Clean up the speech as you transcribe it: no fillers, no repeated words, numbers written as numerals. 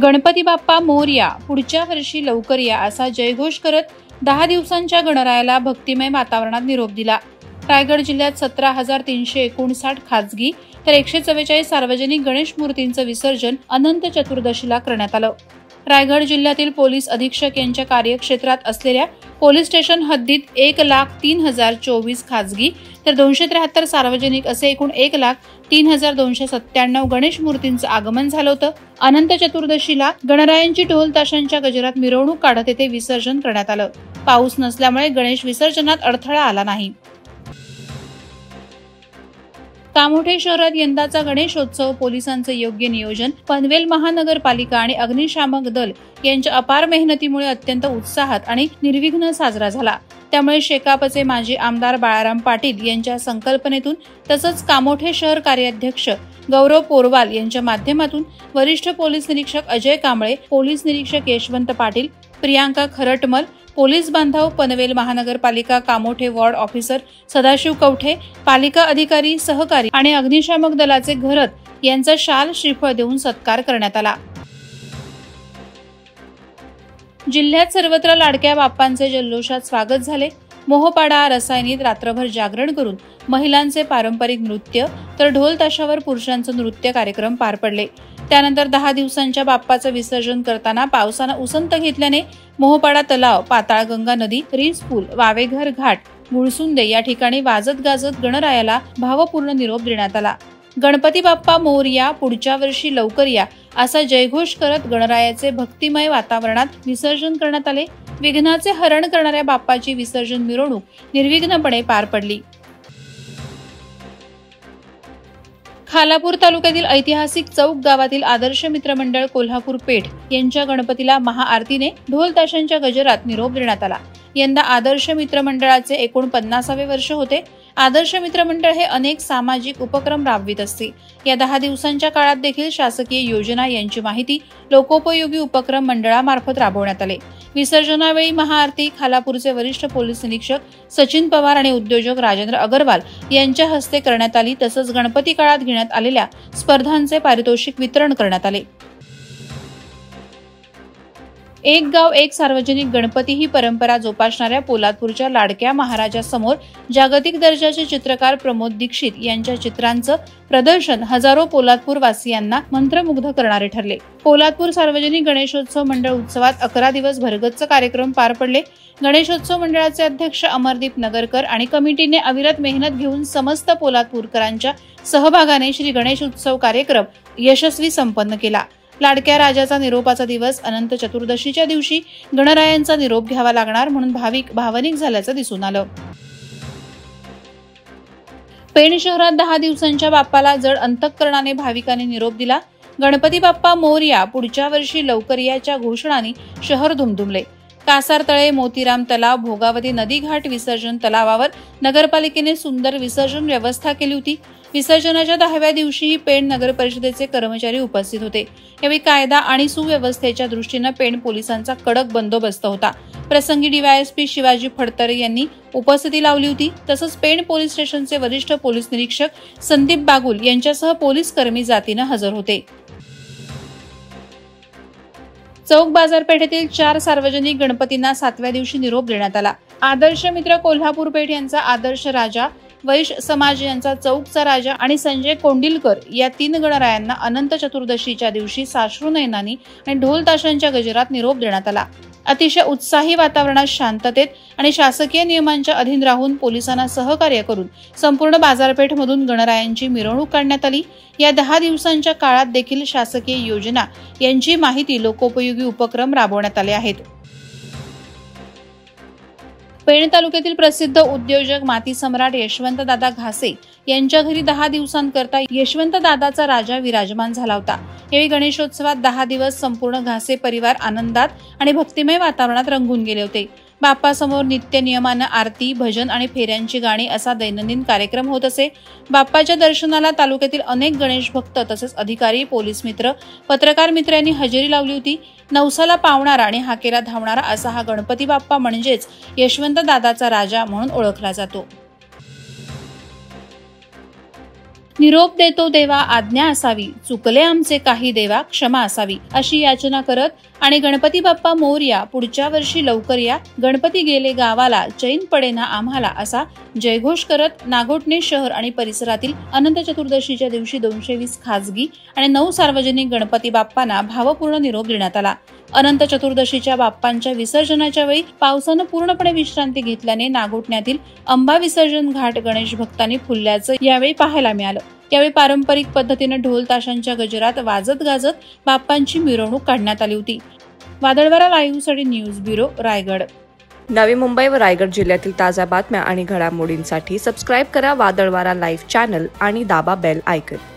गणपती बाप्पा मोरया, पुढच्या वर्षी लवकर या असा जयघोष करत 10 दिवसांच्या गणरायाला भक्तिमय वातावरणात निरोप दिला। रायगड जिल्ह्यात 17,359 खासगी तर 144 सार्वजनिक गणेश मूर्तींचं विसर्जन अनंत चतुर्दशीला करण्यात आलं। रायगड जिल्ह्यातील पोलीस अधीक्षक यांच्या कार्यक्षेत्रात असलेल्या पोलीस स्टेशन हद्दीत 1,03,024 खासगी तर 273 सार्वजनिक असे एकूण 1,03,297 गणेश मूर्तींचं आगमन झालं होतं। अनंत चतुर्दशीला गणरायांची ढोल ताशांच्या गजरात मिरवणूक काढत येथे विसर्जन करण्यात आलं। पाऊस नसल्यामुळे गणेश विसर्जनात अडथळा आला नाही। कामोठे शहरात यंदाचा गणेशोत्सव पोलिसांचे योग्य नियोजन, पनवेल महानगरपालिका आणि अग्निशामक दल यांच्या अपार मेहनतीमुळे अत्यंत उत्साहात आणि निर्विघ्न साजरा झाला। त्यामुळे शेकापचे माजी आमदार बाळाराम पाटील यांच्या संकल्पनेतून तसंच कामोठे शहर कार्याध्यक्ष गौरव पोरवाल यांच्या माध्यमातून वरिष्ठ पोलीस निरीक्षक अजय कांबळे, पोलीस निरीक्षक यशवंत पाटील, प्रियांका खरटमल, पोलीस बांधव, पनवेल महानगरपालिका कामोठे वॉर्ड ऑफिसर सदाशिव कवठे, पालिका अधिकारी, सहकारी आणि अग्निशामक दलाचे घरत यांचा शाल श्रीफळ देऊन सत्कार करण्यात आला। जिल्ह्यात सर्वत्र लाडक्या बाप्पांचे जल्लोषात स्वागत झाले। मोहपाडा रसायनीत रात्रभर जागरण करून महिलांचे पारंपरिक नृत्य तर ढोल ताशावर पुरुषांचे नृत्य कार्यक्रम पार पडले। त्यानंतर 10 दिवसांच्या बाप्पाचं विसर्जन करताना पावसानं उसंत घेतल्याने मोहपाडा तलाव, पाताळगंगा नदी, रिस पूल, वावेघर घाट, मुळसुंदे या ठिकाणी वाजत गाजत गणरायाला भावपूर्ण निरोप देण्यात आला। गणपती बाप्पा मोरया, पुढच्या वर्षी लवकर या असा जयघोष करत गणरायाचे भक्तिमय वातावरणात विसर्जन करण्यात आले। विघ्नाचे हरण करणाऱ्या बाप्पाची विसर्जन मिरवणूक निर्विघ्नपणे पार पडली। खालापूर तालुक्यातील ऐतिहासिक चौक गावातील आदर्श मित्रमंडळ कोल्हापूर पेठ यांच्या गणपतीला महाआरतीने ढोल ताशांच्या गजरात निरोप देण्यात आला। यंदा आदर्श मित्रमंडळाचे 49वे वर्ष होते। आदर्श मित्रमंडळ हे अनेक सामाजिक उपक्रम राबवित असते। या 10 दिवसांच्या काळात देखील शासकीय योजना यांची माहिती लोकोपयोगी उपक्रम मंडळामार्फत राबवण्यात आले। विसर्जनावेळी महाआरती खालापूरचे वरिष्ठ पोलीस निरीक्षक सचिन पवार आणि उद्योजक राजेंद्र अगरवाल यांच्या हस्ते करण्यात आली। तसंच गणपती काळात घेण्यात आलेल्या स्पर्धांचे पारितोषिक वितरण करण्यात आले। एक गाव एक सार्वजनिक गणपती ही परंपरा जोपासणाऱ्या पोलादपूरच्या लाडक्या महाराजासमोर जागतिक दर्जाचे चित्रकार प्रमोद दीक्षित यांच्या चित्रांचं प्रदर्शन हजारो पोलादपूर वासियांना मंत्रमुग्ध करणारे ठरले। पोलादपूर सार्वजनिक गणेशोत्सव मंडळ उत्सवात 11 दिवस भरगच्च कार्यक्रम पार पडले। गणेशोत्सव मंडळाचे अध्यक्ष अमरदीप नगरकर आणि कमिटीने अविरत मेहनत घेऊन समस्त पोलादपूरकरांच्या सहभागाने श्री गणेश उत्सव कार्यक्रम यशस्वी संपन्न केला। लाडक्या राजाचा निरोपाचा दिवस अनंत चतुर्दशीच्या दिवशी गणरायांचा निरोप घ्यावा लागणार म्हणून भाविक भावनिक झाल्याचं दिसून आलं। पेण शहरात 10 दिवसांच्या बाप्पाला जड अंतःकरणाने भाविकांनी निरोप दिला। गणपती बाप्पा मोरया, पुढच्या वर्षी लवकर याच्या घोषणांनी शहर दुमदुमले। कासारतळे, मोतीराम तलाव, भोगावती नदी घाट विसर्जन तलावावर नगरपालिकेने सुंदर विसर्जन व्यवस्था केली होती। विसर्जनाच्या 10व्या दिवशीही पेण नगर परिषदेचे कर्मचारी उपस्थित होते। यावेळी कायदा आणि सुव्यवस्थेच्या दृष्टीने पेण पोलिसांचा कडक बंदोबस्त होता। प्रसंगी डीवायएसपी शिवाजी फडतरे यांनी उपस्थिती लावली होती। तसंच पेण पोलीस स्टेशनचे वरिष्ठ पोलीस निरीक्षक संदीप बागुल यांच्यासह पोलीस कर्मी जातीने हजर होते। चौक बाजारपेठेतील 4 सार्वजनिक गणपतींना 7व्या दिवशी निरोप देण्यात आला। आदर्श मित्र कोल्हापूर पेठ यांचा आदर्श राजा, वैश्य समाज यांचा चौकचा राजा आणि संजय कोंडिलकर या 3 गणरायांना अनंत चतुर्दशीच्या दिवशी साश्रू नयनांनी आणि ढोल ताशांच्या गजरात निरोप देण्यात आला। अतिशय उत्साही वातावरणात शांततेत आणि शासकीय नियमांच्या अधीन राहून पोलिसांना सहकार्य करून संपूर्ण बाजारपेठमधून गणरायांची मिरवणूक काढण्यात आली। या 10 दिवसांच्या काळात देखील शासकीय योजना यांची माहिती लोकोपयोगी उपक्रम राबवण्यात आले आहेत। पेण तालुक्यातील प्रसिद्ध उद्योजक माती सम्राट यशवंत दादा घासे यांच्या घरी 10 दिवसांकरता यशवंत दादाचा राजा विराजमान झाला होता। यावेळी गणेशोत्सवात 10 दिवस संपूर्ण घासे परिवार आनंदात आणि भक्तिमय वातावरणात रंगून गेले होते। बाप्पासमोर नित्य नियमानं आरती, भजन आणि फेऱ्यांची गाणी असा दैनंदिन कार्यक्रम होत असे। बाप्पाच्या दर्शनाला तालुक्यातील अनेक गणेश भक्त तसेच अधिकारी, पोलीस मित्र, पत्रकार मित्र यांनी हजेरी लावली होती। नवसाला पावणारा आणि हाकेला धावणारा असा हा गणपती बाप्पा म्हणजेच यशवंत दादाचा राजा म्हणून ओळखला जातो। निरोप देतो देवा आज्ञा असावी, चुकले आमचे काही देवा क्षमा असावी, अशी याचना करत आणि गणपती बाप्पा मोरया, पुढच्या वर्षी लवकर या, गणपती गेले गावाला, चैन पडेना आम्हाला, असा जयघोष करत नागोठणे शहर आणि परिसरातील अनंत चतुर्दशीच्या दिवशी 220 खासगी आणि 9 सार्वजनिक गणपती बाप्पांना भावपूर्ण निरोप देण्यात आला. अनंत चतुर्दशीच्या बाप्पांच्या विसर्जनाच्या वेळी पावसानं पूर्णपणे विश्रांती घेतल्याने नागोठण्यातील अंबा विसर्जन घाट गणेश भक्तांनी फुलल्याचं यावेळी पाहायला मिळालं. यावेळी पारंपरिक पद्धतीने ढोल ताशांच्या गजरात वाजत गाजत बाप्पांची मिरवणूक काढण्यात आली होती. वादळवारा लाईव्हसाठी न्यूज ब्युरो, रायगड. नवी मुंबई व रायगड जिल्ह्यातील ताज्या बातम्या आणि घडामोडींसाठी सबस्क्राईब करा वादळवारा लाईव्ह चॅनल आणि दाबा बेल आयकॉन.